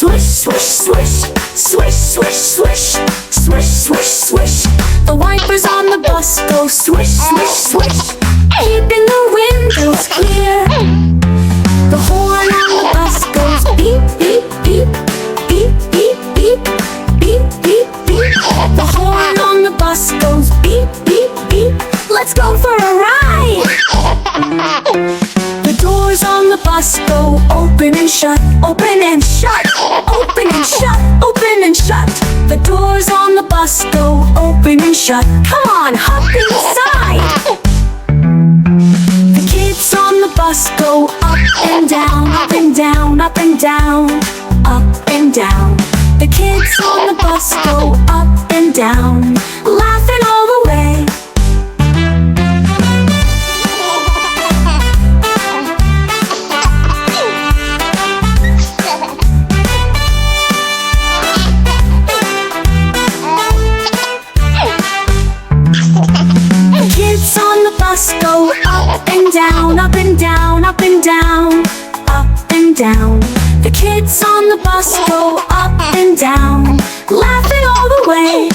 Swish, swish, swish, swish, swish, swish, swish, swish, swish. The wipers on the bus go swish, swish, swish, keeping the windows clear. The horn on the bus goes beep, beep, beep, beep, beep, beep, beep, beep, beep. The horn on the bus goes beep, beep, beep. Let's go for a ride. The doors on the bus go open and shut, open and shut, open and shut, open and shut. The doors on the bus go open and shut. Come on, hop inside. The kids on the bus go up and down, up and down, up and down, up and down. The kids on the bus go up and down, laughing all the way. The kids on the bus go up and down, up and down, up and down, up and down. The kids on the bus go up and down, laughing all the way.